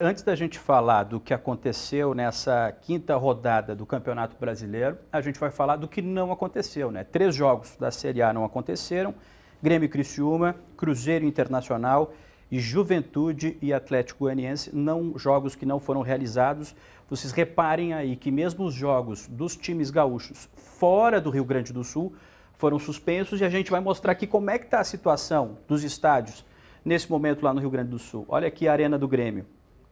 Antes da gente falar do que aconteceu nessa quinta rodada do Campeonato Brasileiro, a gente vai falar do que não aconteceu, né? 3 jogos da Série A não aconteceram: Grêmio e Criciúma, Cruzeiro e Internacional e Juventude e Atlético Goianiense, jogos que não foram realizados. Vocês reparem aí que mesmo os jogos dos times gaúchos fora do Rio Grande do Sul foram suspensos, e a gente vai mostrar aqui como é que está a situação dos estádios nesse momento lá no Rio Grande do Sul. Olha aqui a Arena do Grêmio,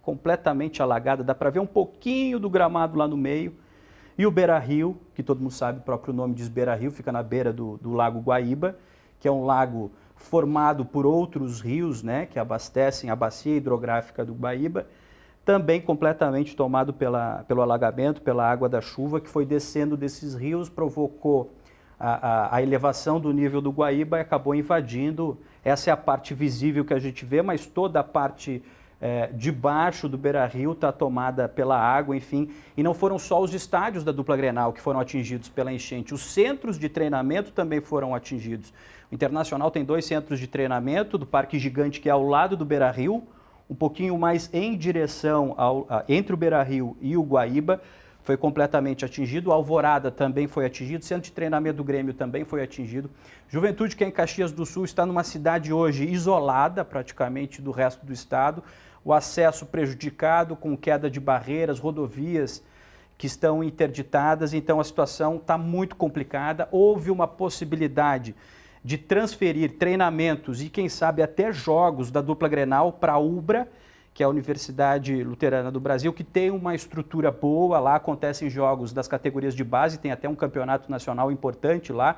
completamente alagada, dá para ver um pouquinho do gramado lá no meio. E o Beira-Rio, que todo mundo sabe, o próprio nome diz Beira-Rio, fica na beira do Lago Guaíba, que é um lago formado por outros rios, né, que abastecem a bacia hidrográfica do Guaíba, também completamente tomado pelo alagamento, pela água da chuva que foi descendo desses rios, provocou a elevação do nível do Guaíba e acabou invadindo. Essa é a parte visível que a gente vê, mas toda a parte debaixo do Beira-Rio está tomada pela água, enfim. E não foram só os estádios da dupla Grenal que foram atingidos pela enchente, os centros de treinamento também foram atingidos. O Internacional tem 2 centros de treinamento, do Parque Gigante, que é ao lado do Beira-Rio, um pouquinho mais em direção entre o Beira-Rio e o Guaíba, foi completamente atingido. O Alvorada também foi atingido, o centro de treinamento do Grêmio também foi atingido. Juventude, que é em Caxias do Sul, está numa cidade hoje isolada praticamente do resto do estado, o acesso prejudicado com queda de barreiras, rodovias que estão interditadas, então a situação está muito complicada. Houve uma possibilidade de transferir treinamentos e, quem sabe, até jogos da dupla Grenal para a UBRA, que é a Universidade Luterana do Brasil, que tem uma estrutura boa. Lá acontecem jogos das categorias de base, tem até um campeonato nacional importante lá,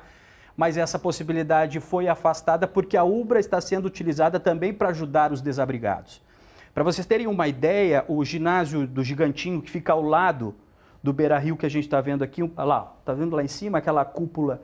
mas essa possibilidade foi afastada porque a UBRA está sendo utilizada também para ajudar os desabrigados. Para vocês terem uma ideia, o ginásio do Gigantinho, que fica ao lado do Beira-Rio, que a gente está vendo aqui, lá, está vendo lá em cima aquela cúpula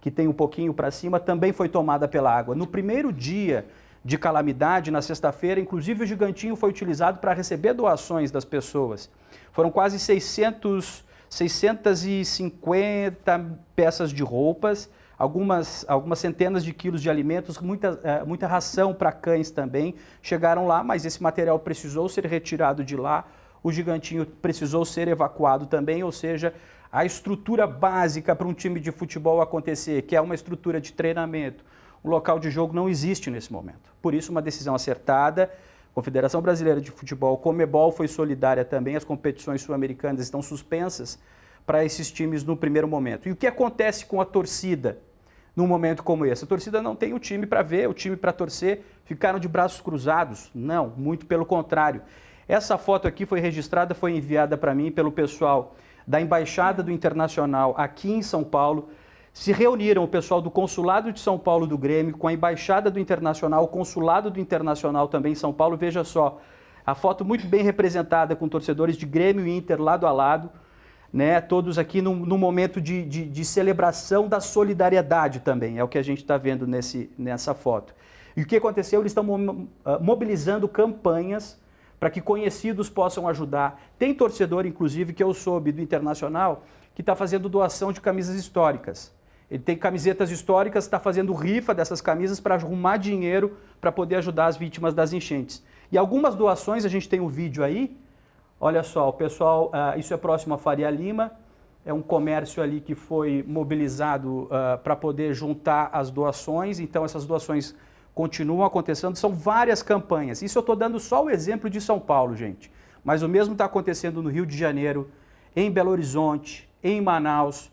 que tem um pouquinho para cima, também foi tomada pela água. No primeiro dia de calamidade, na sexta-feira, inclusive o Gigantinho foi utilizado para receber doações das pessoas. Foram quase 650 peças de roupas, algumas centenas de quilos de alimentos, muita ração para cães também chegaram lá, mas esse material precisou ser retirado de lá. O Gigantinho precisou ser evacuado também, ou seja, a estrutura básica para um time de futebol acontecer, que é uma estrutura de treinamento, o local de jogo, não existe nesse momento. Por isso, uma decisão acertada. A Confederação Brasileira de Futebol, Conmebol, foi solidária também. As competições sul-americanas estão suspensas para esses times no primeiro momento. E o que acontece com a torcida num momento como esse? A torcida não tem o time para ver, o time para torcer, ficaram de braços cruzados? Não, muito pelo contrário. Essa foto aqui foi registrada, foi enviada para mim pelo pessoal da Embaixada do Internacional aqui em São Paulo. Se reuniram o pessoal do Consulado de São Paulo do Grêmio com a Embaixada do Internacional, o Consulado do Internacional também em São Paulo. Veja só, a foto muito bem representada com torcedores de Grêmio e Inter lado a lado, né? Todos aqui num momento de celebração da solidariedade também, é o que a gente está vendo nessa foto. E o que aconteceu? Eles estão mobilizando campanhas para que conhecidos possam ajudar. Tem torcedor, inclusive, que eu soube do Internacional, que está fazendo doação de camisas históricas. Ele tem camisetas históricas, está fazendo rifa dessas camisas para arrumar dinheiro para poder ajudar as vítimas das enchentes. E algumas doações, a gente tem um vídeo aí, olha só, o pessoal, isso é próximo a Faria Lima, é um comércio ali que foi mobilizado para poder juntar as doações, então essas doações continuam acontecendo, são várias campanhas. Isso eu estou dando só o exemplo de São Paulo, gente, mas o mesmo está acontecendo no Rio de Janeiro, em Belo Horizonte, em Manaus.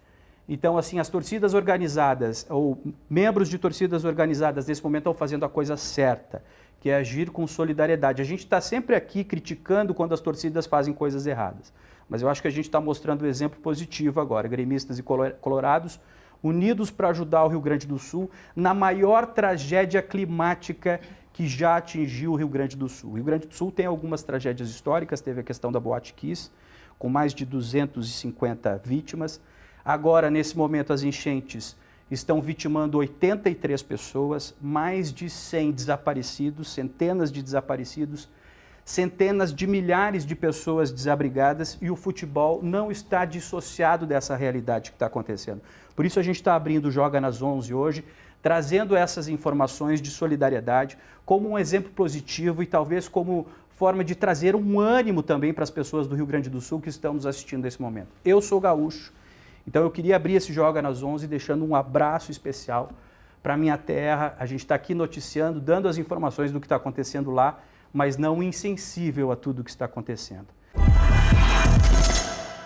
Então, assim, as torcidas organizadas, ou membros de torcidas organizadas nesse momento estão fazendo a coisa certa, que é agir com solidariedade. A gente está sempre aqui criticando quando as torcidas fazem coisas erradas, mas eu acho que a gente está mostrando um exemplo positivo agora. Gremistas e colorados unidos para ajudar o Rio Grande do Sul na maior tragédia climática que já atingiu o Rio Grande do Sul. O Rio Grande do Sul tem algumas tragédias históricas, teve a questão da Boate Kiss, com mais de 250 vítimas. Agora, nesse momento, as enchentes estão vitimando 83 pessoas, mais de 100 desaparecidos, centenas de desaparecidos, centenas de milhares de pessoas desabrigadas, e o futebol não está dissociado dessa realidade que está acontecendo. Por isso a gente está abrindo o Joga nas 11 hoje, trazendo essas informações de solidariedade como um exemplo positivo e talvez como forma de trazer um ânimo também para as pessoas do Rio Grande do Sul que estão nos assistindo nesse momento. Eu sou gaúcho, então eu queria abrir esse Joga nas 11 deixando um abraço especial para a minha terra. A gente está aqui noticiando, dando as informações do que está acontecendo lá, mas não insensível a tudo o que está acontecendo.